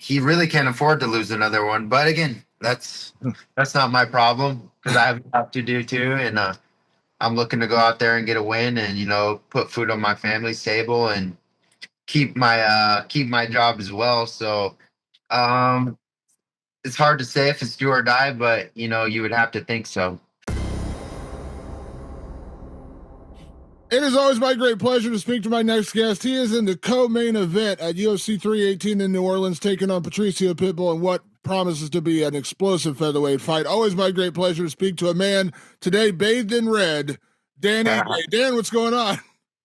he really can't afford to lose another one. But again, that's not my problem because I have enough to do too, and I'm looking to go out there and get a win, and put food on my family's table and keep my job as well. So um, it's hard to say if it's do or die, but you would have to think so. It is always my great pleasure to speak to my next guest. He is in the co-main event at UFC 318 in New Orleans, taking on Patricio Pitbull in what promises to be an explosive featherweight fight. Always my great pleasure to speak to a man today bathed in red, Dan Ige. Dan, what's going on?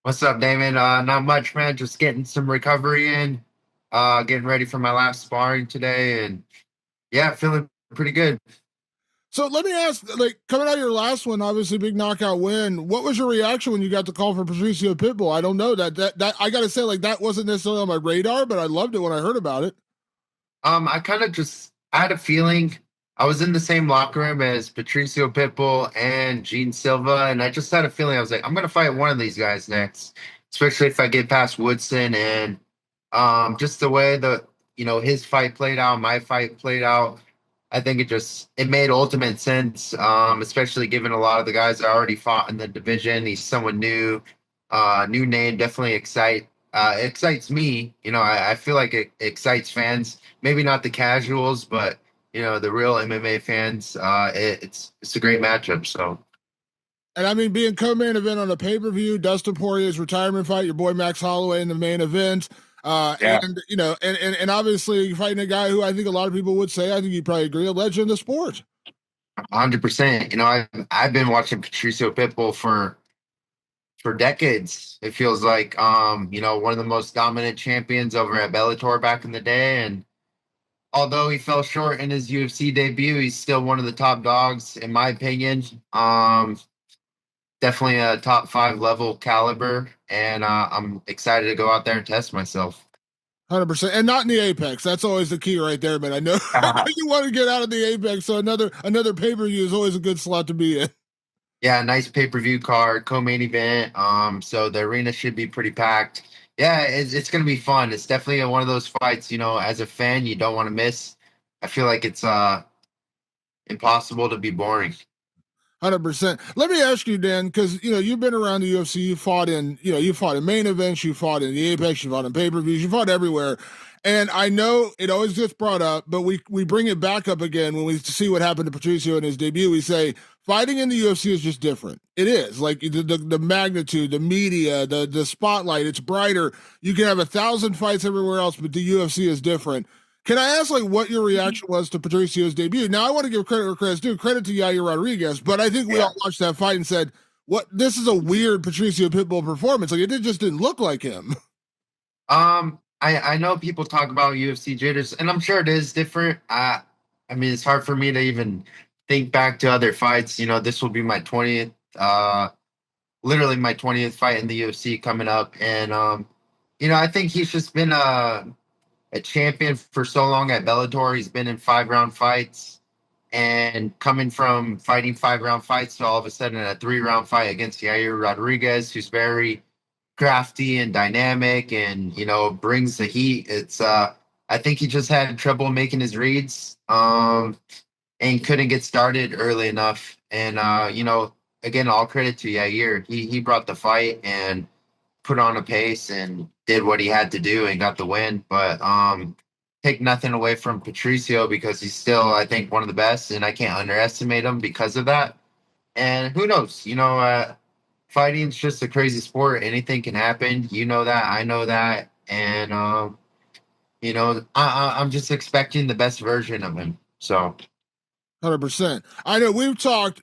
What's up, Damon? Not much, man. Just getting some recovery in, getting ready for my last sparring today, and yeah, feeling pretty good. So let me ask, like, coming out of your last one, obviously big knockout win. What was your reaction when you got the call for Patricio Pitbull? I don't know that I got to say, like, that wasn't necessarily on my radar, but I loved it when I heard about it. I had a feeling I was in the same locker room as Patricio Pitbull and Gene Silva, and I just had a feeling I was like, I'm gonna fight one of these guys next, especially if I get past Woodson and just the way his fight played out, my fight played out. I think it made ultimate sense, especially given a lot of the guys that already fought in the division. He's someone new, new name, definitely excites me. I feel like it excites fans, maybe not the casuals, but the real MMA fans. It's a great matchup. So. And I mean, being co-main event on a pay-per-view, Dustin Poirier's retirement fight, your boy Max Holloway in the main event. Yeah. And obviously you're fighting a guy who I think a lot of people would say, I think you probably agree, a legend of the sport. 100%. I've been watching Patricio Pitbull for decades. It feels like one of the most dominant champions over at Bellator back in the day. And although he fell short in his UFC debut, he's still one of the top dogs, in my opinion. Definitely a top 5 level caliber, and I'm excited to go out there and test myself. 100%, and not in the apex. That's always the key right there, man. I know you want to get out of the apex, so another pay-per-view is always a good slot to be in. Yeah, nice pay-per-view card, co-main event. So the arena should be pretty packed. Yeah, it's gonna be fun. It's definitely one of those fights, as a fan, you don't want to miss. I feel like it's impossible to be boring. 100%. Let me ask you, Dan, because you've been around the UFC. You fought in main events, you fought in the Apex, you fought in pay-per-views, you fought everywhere. And I know it always gets brought up, but we bring it back up again when we see what happened to Patricio in his debut. We say fighting in the UFC is just different. It is like the magnitude, the media, the spotlight. It's brighter. You can have 1,000 fights everywhere else, but the UFC is different. Can I ask, like, what your reaction was to Patricio's debut? Now, I want to give credit where credit's due. Credit to Yair Rodriguez, but I think we all watched that fight and said, "What? This is a weird Patricio Pitbull performance. Like, just didn't look like him." I know people talk about UFC jitters, and I'm sure it is different. I mean, it's hard for me to even think back to other fights. This will be my 20th, literally my 20th fight in the UFC coming up, and I think he's just been a champion for so long at Bellator. He's been in 5-round fights, and coming from fighting 5-round fights to all of a sudden a 3-round fight against Yair Rodriguez, who's very crafty and dynamic and brings the heat. It's I think he just had trouble making his reads and couldn't get started early enough. And again, all credit to Yair. He brought the fight and put on a pace and did what he had to do and got the win. But take nothing away from Patricio because he's still, I think, one of the best, and I can't underestimate him because of that. And who knows? Fighting's just a crazy sport. Anything can happen. You know that. I know that. And I'm just expecting the best version of him. So. 100%. I know we've talked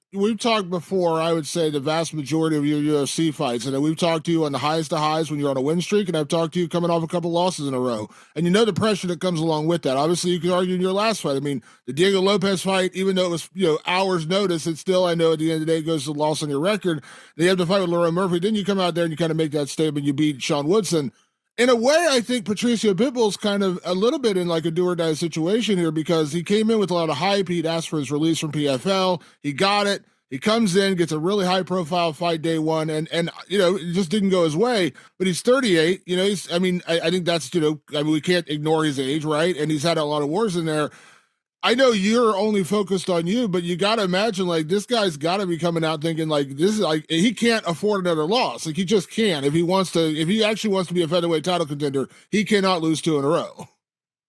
before. I would say the vast majority of your UFC fights, and we've talked to you on the highest of highs when you're on a win streak, and I've talked to you coming off a couple losses in a row, and the pressure that comes along with that. Obviously, you could argue in your last fight. I mean, the Diego Lopez fight, even though it was hours notice, it still, I know at the end of the day it goes to loss on your record. Then you have to fight with Lerone Murphy. Then you come out there and you kind of make that statement. You beat Sean Woodson. In a way, I think Patricio Pitbull's kind of a little bit in like a do or die situation here because he came in with a lot of hype. He'd asked for his release from PFL. He got it. He comes in, gets a really high profile fight day one, and you know it just didn't go his way. But he's 38. You know, he's. I mean, I think that's I mean, we can't ignore his age, right? And he's had a lot of wars in there. I know you're only focused on you, but you got to imagine like this guy's got to be coming out thinking like this is like he can't afford another loss. Like he just can't. If he wants to, if he actually wants to be a featherweight title contender, he cannot lose two in a row.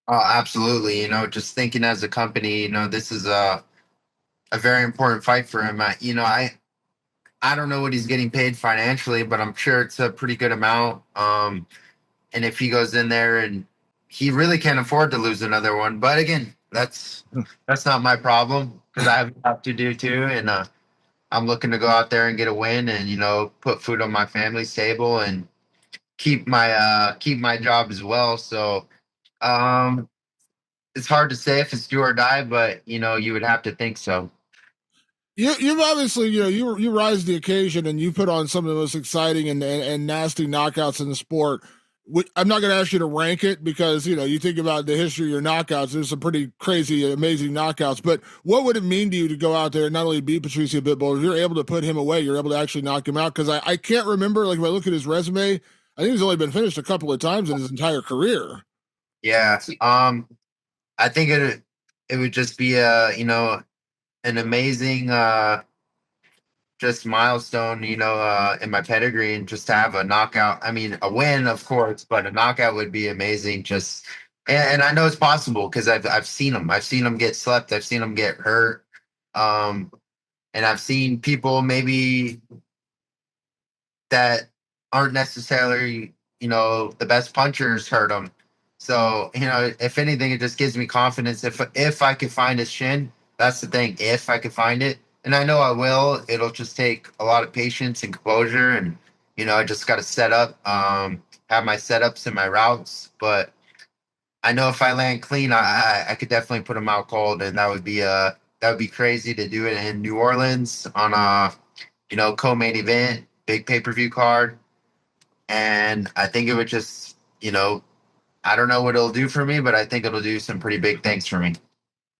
Oh, absolutely. Just thinking as a company, this is a very important fight for him. I don't know what he's getting paid financially, but I'm sure it's a pretty good amount. And if he goes in there and he really can't afford to lose another one, but again, that's not my problem because I have stuff to do too, and I'm looking to go out there and get a win, and put food on my family's table and keep my job as well. So um, it's hard to say if it's do or die, but you would have to think so. You've obviously, you rise to the occasion and you put on some of the most exciting and nasty knockouts in the sport. I'm not going to ask you to rank it because you think about the history of your knockouts. There's some pretty crazy, amazing knockouts. But what would it mean to you to go out there and not only beat Patricio Pitbull, if you're able to put him away, you're able to actually knock him out? Because I can't remember. Like if I look at his resume, I think he's only been finished a couple of times in his entire career. Yeah. I think it would just be an amazing just milestone, in my pedigree, and just to have a knockout. I mean, a win, of course, but a knockout would be amazing. Just and I know it's possible because I've seen them. I've seen them get slept. I've seen them get hurt. Um, and I've seen people maybe that aren't necessarily, the best punchers hurt them. So, if anything, it just gives me confidence. If I could find his shin, that's the thing. If I could find it, and I know I will, it'll just take a lot of patience and composure, and I just got to set up, have my setups and my routes. But I know if I land clean, I could definitely put him out cold, and that would be crazy to do it in New Orleans on a co-main event, big pay-per-view card. And I think it would just, I don't know what it'll do for me, but I think it'll do some pretty big things for me.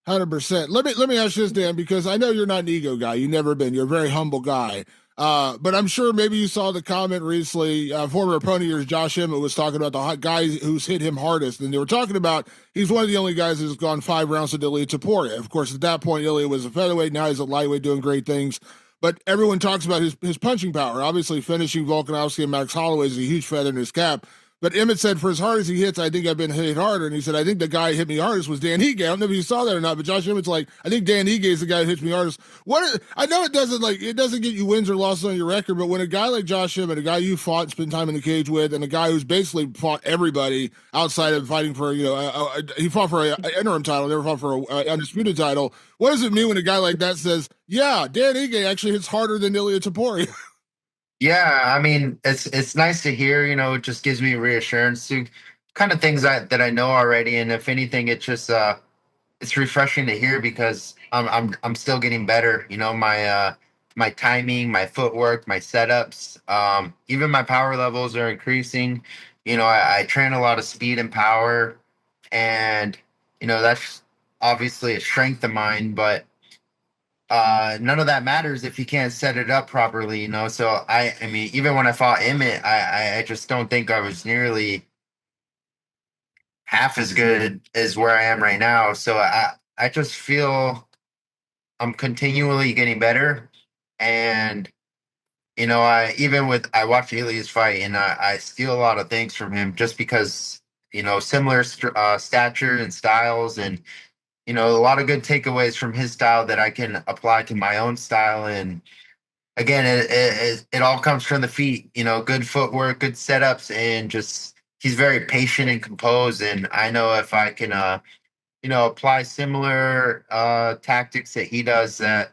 100%. Let me ask you this, Dan, because I know you're not an ego guy. You've never been. You're a very humble guy. But I'm sure maybe you saw the comment recently. Former opponent of yours, Josh Emmett, was talking about the guy who's hit him hardest, and they were talking about he's one of the only guys who's gone 5 rounds with Ilya Taporia. Of course, at that point, Ilya was a featherweight. Now he's a lightweight, doing great things. But everyone talks about his punching power. Obviously, finishing Volkanovski and Max Holloway is a huge feather in his cap. But Emmett said, for as hard as he hits, I think I've been hit harder. And he said, I think the guy who hit me hardest was Dan Hige. I don't know if you saw that or not, but Josh Emmett's like, I think Dan Hige is the guy who hits me hardest. I know it doesn't get you wins or losses on your record, but when a guy like Josh Emmett, a guy you fought and spent time in the cage with, and a guy who's basically fought everybody outside of fighting for, he fought for an interim title, never fought for an undisputed title. What does it mean when a guy like that says, yeah, Dan Hige actually hits harder than Ilya Taporia? Yeah, I mean, it's nice to hear. It just gives me reassurance to kind of things that I know already, and if anything, it's refreshing to hear because I'm still getting better. My timing, my footwork, my setups, even my power levels are increasing. I train a lot of speed and power, and that's obviously a strength of mine, but none of that matters if you can't set it up properly. So I mean, even when I fought Emmett, I just don't think I was nearly half as good as where I am right now. So I just feel I'm continually getting better. And I even with I watched Elias fight, and I steal a lot of things from him just because similar stature and styles, and a lot of good takeaways from his style that I can apply to my own style. And again, it all comes from the feet. Good footwork, good setups, and just he's very patient and composed. And I know if I can, apply similar tactics that he does, that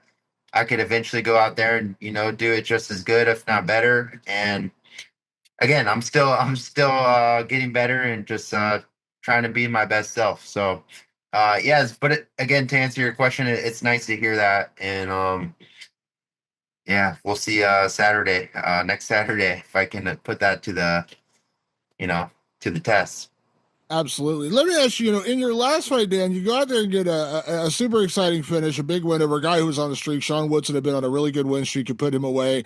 I could eventually go out there and do it just as good, if not better. And again, I'm still getting better and just trying to be my best self. So yes, but again, to answer your question, it's nice to hear that. And yeah, we'll see Saturday, next Saturday, if I can put that to the you know to the test. Absolutely. Let me ask you, in your last fight, Dan, you go out there and get a super exciting finish, a big win over a guy who was on the streak. Sean Woodson had been on a really good win streak. You put him away.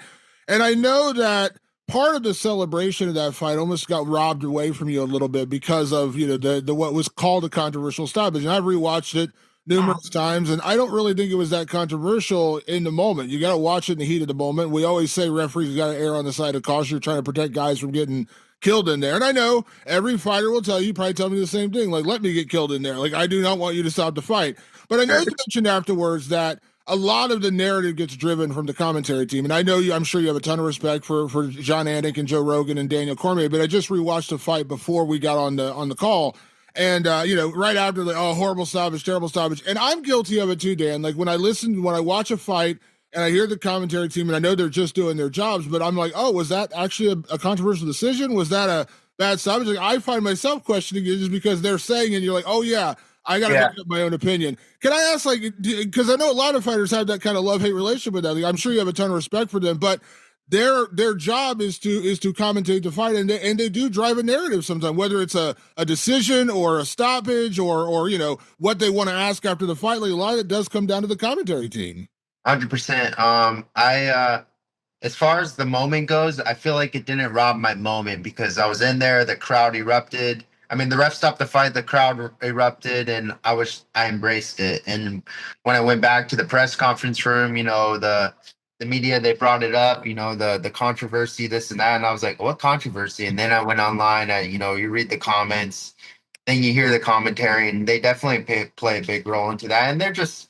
And I know that part of the celebration of that fight almost got robbed away from you a little bit because of, the what was called a controversial stoppage. And I've rewatched it numerous times, and I don't really think it was that controversial in the moment. You got to watch it in the heat of the moment. We always say referees got to err on the side of caution. You're trying to protect guys from getting killed in there. And I know every fighter will tell you, probably tell me the same thing. Like, let me get killed in there. Like, I do not want you to stop the fight. But I know you mentioned afterwards that a lot of the narrative gets driven from the commentary team. And I know I'm sure you have a ton of respect for John Anik and Joe Rogan and Daniel Cormier, but I just rewatched the fight before we got on the call. And right after horrible stoppage, terrible stoppage. And I'm guilty of it too, Dan. Like when I watch a fight and I hear the commentary team, and I know they're just doing their jobs, but I'm like, oh, was that actually a controversial decision? Was that a bad stoppage? Like, I find myself questioning it just because they're saying, and you're like, oh yeah, I got to make up my own opinion. Can I ask, like, because I know a lot of fighters have that kind of love-hate relationship with that. Like, I'm sure you have a ton of respect for them, but their job is to commentate the fight, and they do drive a narrative sometimes, whether it's a decision or a stoppage or what they want to ask after the fight. Like, a lot of it does come down to the commentary team. 100%. As far as the moment goes, I feel like it didn't rob my moment because I was in there, the crowd erupted. I mean, the ref stopped the fight, the crowd erupted, and I embraced it. And when I went back to the press conference room, the media, they brought it up, the controversy, this and that, and I was like, what controversy? And then I went online, you read the comments, then you hear the commentary, and they definitely play a big role into that. And they're just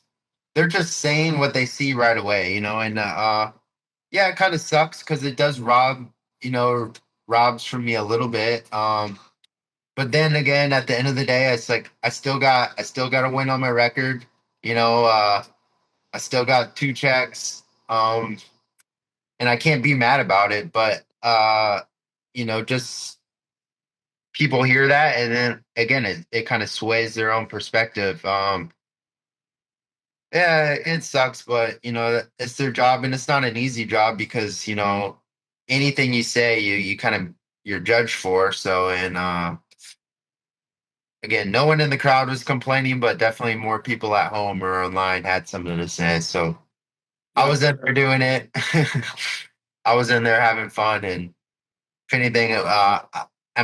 saying what they see right away, and yeah, it kind of sucks because it does robs from me a little bit. But then again, at the end of the day, it's like I still got a win on my record. I still got 2 checks. And I can't be mad about it. But just people hear that, and then again, it kind of sways their own perspective. Yeah, it sucks, but it's their job, and it's not an easy job because anything you say, you kind of you're judged for. So, and again, no one in the crowd was complaining, but definitely more people at home or online had something to say. So I was in there doing it. I was in there having fun, and if anything, I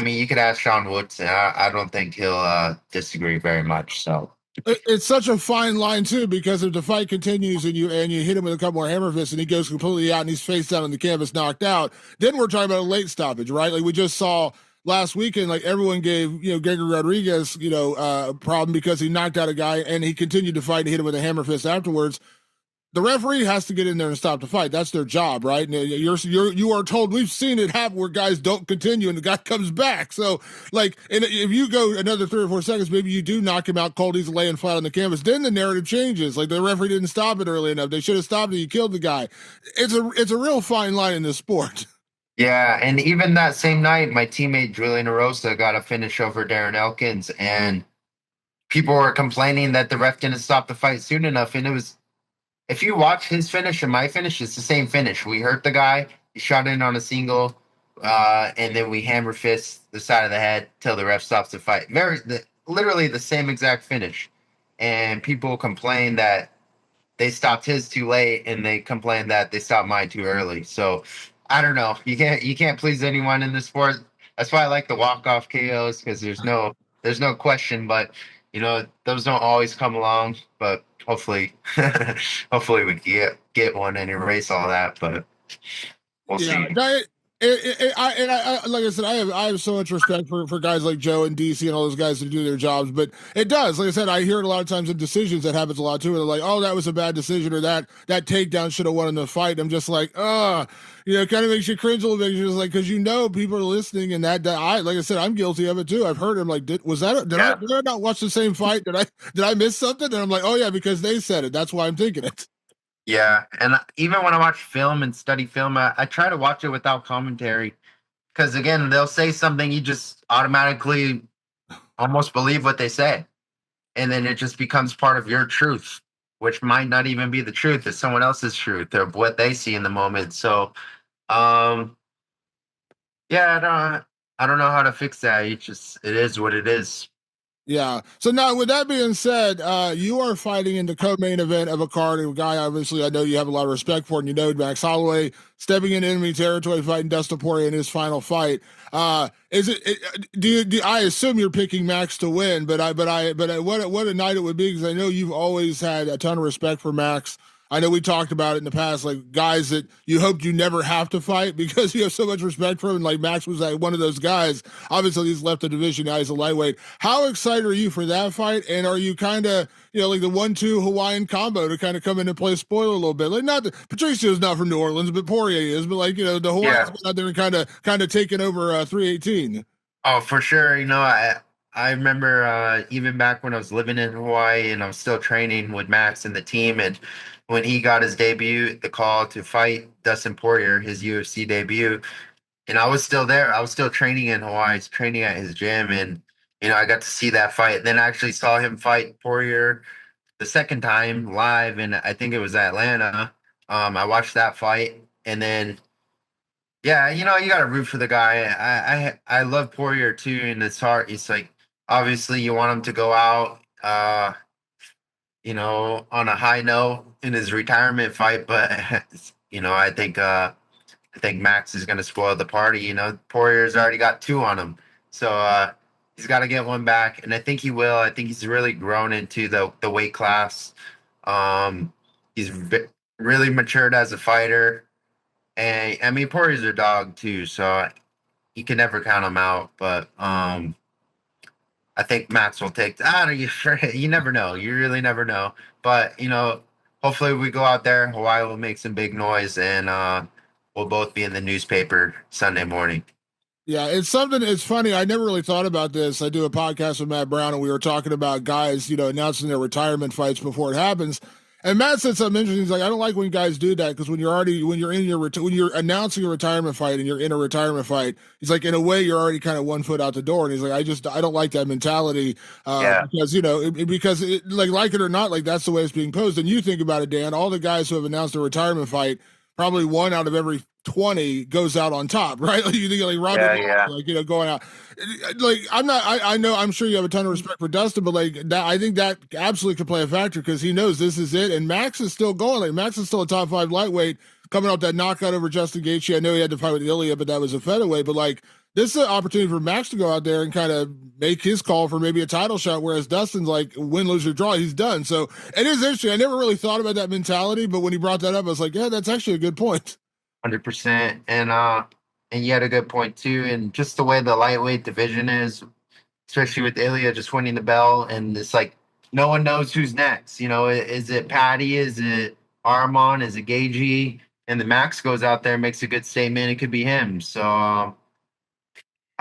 mean, you could ask Sean Woodson. I don't think he'll disagree very much. So. It's such a fine line too, because if the fight continues and you hit him with a couple more hammer fists and he goes completely out and he's face down on the canvas, knocked out, then we're talking about a late stoppage, right? Like we just saw last weekend, like everyone gave Gregory Rodriguez a problem because he knocked out a guy and he continued to fight and hit him with a hammer fist afterwards. The referee has to get in there and stop the fight. That's their job, right? And you are told, we've seen it happen where guys don't continue and the guy comes back. So, like, and if you go another 3 or 4 seconds, maybe you do knock him out cold. He's laying flat on the canvas. Then the narrative changes. Like the referee didn't stop it early enough. They should have stopped it. You killed the guy. It's a real fine line in this sport. Yeah, and even that same night, my teammate Julian Arosa got a finish over Darren Elkins, and people were complaining that the ref didn't stop the fight soon enough, and it was. If you watch his finish and my finish, it's the same finish. We hurt the guy. He shot in on a single, and then we hammer fist the side of the head till the ref stops the fight. Literally the same exact finish. And people complain that they stopped his too late, and they complain that they stopped mine too early. So I don't know. You can't please anyone in this sport. That's why I like the walk-off KOs, because there's no question. But those don't always come along. But hopefully we get one and erase all that, but we'll see. I like I said, I have so much respect for guys like Joe and DC and all those guys who do their jobs, but it does. Like I said, I hear it a lot of times in decisions that happens a lot too. They're like, oh, that was a bad decision, or that takedown should have won in the fight. I'm just like, it kind of makes you cringe a little bit. You're just like, because people are listening, and that I, like I said, I'm guilty of it too. I've heard him like, did I not watch the same fight? Did I miss something? And I'm like, oh yeah, because they said it. That's why I'm thinking it. Yeah, and even when I watch film and study film, I try to watch it without commentary, because again, they'll say something, you just automatically almost believe what they say, and then it just becomes part of your truth, which might not even be the truth. It's someone else's truth of what they see in the moment. So, yeah, I don't know how to fix that. It is what it is. Yeah. So now, with that being said, you are fighting in the co-main event of a card of a guy. Obviously, I know you have a lot of respect for, and you know Max Holloway stepping into enemy territory, fighting Dustin Poirier in his final fight. I assume you're picking Max to win, but what a night it would be, because I know you've always had a ton of respect for Max. I know we talked about it in the past, like guys that you hoped you never have to fight because you have so much respect for him. Like Max was like one of those guys. Obviously, he's left the division now; he's a lightweight. How excited are you for that fight? And are you kind of, like the 1-2 Hawaiian combo to kind of come in and play spoiler a little bit? Like, not that Patricio's not from New Orleans, but Poirier is. But like, the Hawaiians Yeah. out there and kind of taking over 318. Oh, for sure. I remember even back when I was living in Hawaii and I was still training with Max and the team, and when he got his debut, the call to fight Dustin Poirier, his UFC debut, and I was still there. I was still training in Hawaii, training at his gym, and I got to see that fight. Then I actually saw him fight Poirier the second time live, and I think it was Atlanta. I watched that fight, and then yeah, you got to root for the guy. I love Poirier too, and it's hard. It's like obviously you want him to go out, on a high note in his retirement fight, but I think Max is going to spoil the party. Poirier's already got two on him, so he's got to get one back, and I think he will. I think he's really grown into the weight class. He's really matured as a fighter. And I mean, Poirier's a dog too, so you can never count him out. But I think Max will take. I don't you you never know. You really never know. But hopefully we go out there. Hawaii will make some big noise, and we'll both be in the newspaper Sunday morning. Yeah, it's something. It's funny. I never really thought about this. I do a podcast with Matt Brown, and we were talking about guys, announcing their retirement fights before it happens. And Matt said something interesting. He's like, I don't like when guys do that, because when you're announcing a retirement fight and you're in a retirement fight, he's like, in a way, you're already kind of 1 foot out the door. And he's like, I don't like that mentality, Yeah, because like it or not, like that's the way it's being posed. And you think about it, Dan, all the guys who have announced a retirement fight, probably one out of every 20 goes out on top, right? Like you think like Robbie, yeah, yeah, like going out. Like I'm not. I know. I'm sure you have a ton of respect for Dustin, but like that, I think that absolutely could play a factor, because he knows this is it, and Max is still going. Like Max is still a top 5 lightweight, coming off that knockout over Justin Gaethje. I know he had to fight with Ilya, but that was a featherweight. But like this is an opportunity for Max to go out there and kind of make his call for maybe a title shot, whereas Dustin's like win, lose, or draw, he's done. So it is interesting. I never really thought about that mentality, but when he brought that up, I was like, yeah, that's actually a good point. 100%. And you had a good point too. And just the way the lightweight division is, especially with Ilya just winning the belt, and it's like no one knows who's next. Is it Patty? Is it Armand? Is it Gagey? And the Max goes out there and makes a good statement. It could be him. So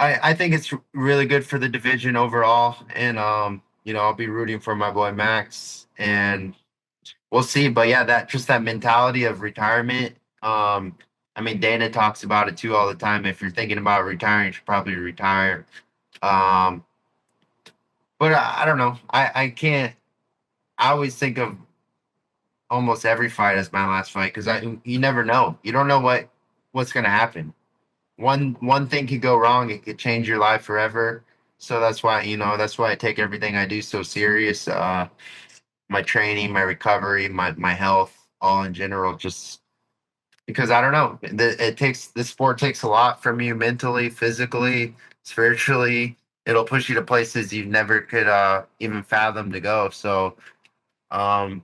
I think it's really good for the division overall. And I'll be rooting for my boy Max, and we'll see. But yeah, that mentality of retirement. I mean, Dana talks about it too all the time. If you're thinking about retiring, you should probably retire. Um, but I don't know. I can't. I always think of almost every fight as my last fight, because you never know. You don't know what's gonna happen. One thing could go wrong. It could change your life forever. So that's why I take everything I do so serious. My training, my recovery, my health, all in general, just because I don't know. The sport takes a lot from you mentally, physically, spiritually. It'll push you to places you never could even fathom to go. So, um,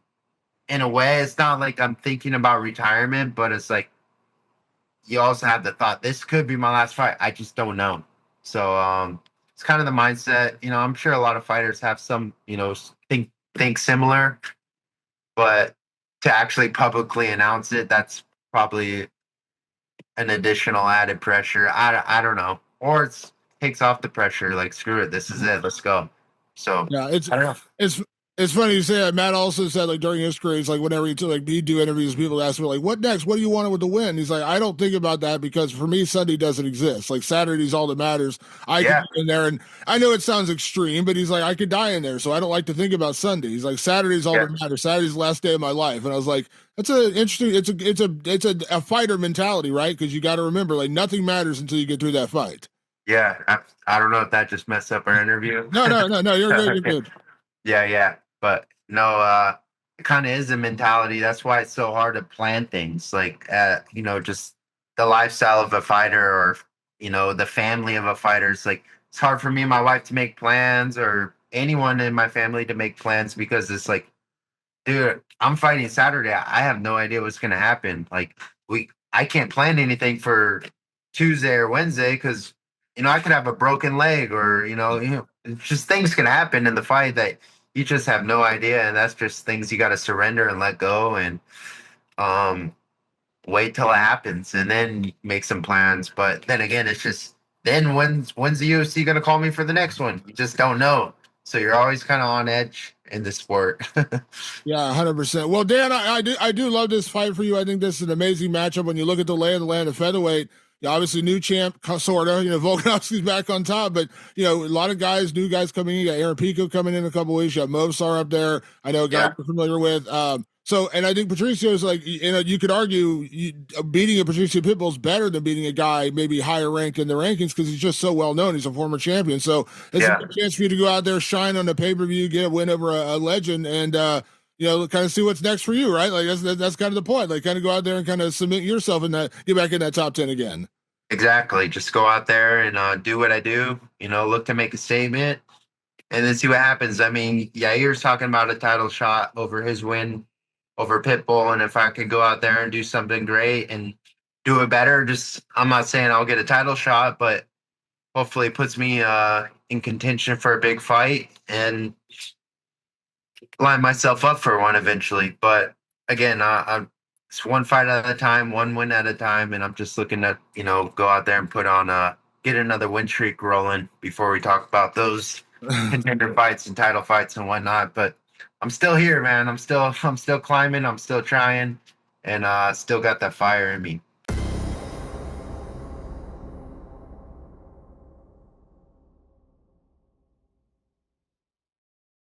in a way, it's not like I'm thinking about retirement, but it's like you also have the thought, this could be my last fight. I just don't know. So, it's kind of the mindset. I'm sure a lot of fighters have some, think similar, but to actually publicly announce it, that's probably an additional added pressure. I don't know, or it takes off the pressure. Like screw it, this is it. Let's go. So Yeah, it's I don't know. it's it's funny you say that. Matt also said like during his career, he's like whenever he he'd do interviews, people ask him like, "What next? What do you want with the win?" He's like, "I don't think about that, because for me, Sunday doesn't exist. Like Saturday's all that matters. I could Yeah, be in there, and I know it sounds extreme, but he's like, I could die in there, so I don't like to think about Sunday. He's like, Saturday's all yeah, that matters. Saturday's the last day of my life." And I was like, that's an interesting. It's a fighter mentality, right? Because you got to remember, like nothing matters until you get through that fight. Yeah, I don't know if that just messed up our interview. No, no, no, no. You're good. You're good. Yeah, yeah. But no, it kind of is a mentality. That's why it's so hard to plan things. Like, just the lifestyle of a fighter or, the family of a fighter. It's like, it's hard for me and my wife to make plans or anyone in my family to make plans because it's like, dude, I'm fighting Saturday. I have no idea what's gonna happen. Like I can't plan anything for Tuesday or Wednesday because I could have a broken leg or it's just things can happen in the fight that you just have no idea, and that's just things you got to surrender and let go and um wait till it happens and then make some plans. But then again, it's just then when's the UFC gonna call me for the next one? You just don't know. So you're always kind of on edge in the sport. Yeah, 100%. Well, Dan, I do love this fight for you. I think this is an amazing matchup. When you look at the lay of the land of featherweight, obviously new champ, sort of. Volkanovski's back on top, but a lot of guys, new guys coming in. You got Aaron Pico coming in a couple weeks. You got Movsar up there. I know a guy Yeah. you're familiar with. And I think Patricio is like, you could argue beating a Patricio Pitbull is better than beating a guy maybe higher ranked in the rankings because he's just so well known. He's a former champion. So it's a Yeah. good chance for you to go out there, shine on the pay per view, get a win over a legend, and kind of see what's next for you, right? Like that's kind of the point. Like, kind of go out there and kind of submit yourself and that get back in that top 10 again. Exactly. Just go out there and do what I do, look to make a statement and then see what happens. I mean, Yair's talking about a title shot over his win over Pitbull. And if I could go out there and do something great and do it better, I'm not saying I'll get a title shot, but hopefully it puts me in contention for a big fight and line myself up for one eventually. But again, it's one fight at a time, one win at a time, and I'm just looking to go out there and put on get another win streak rolling before we talk about those contender fights and title fights and whatnot. But I'm still here, man. I'm still climbing. I'm still trying, and still got that fire in me.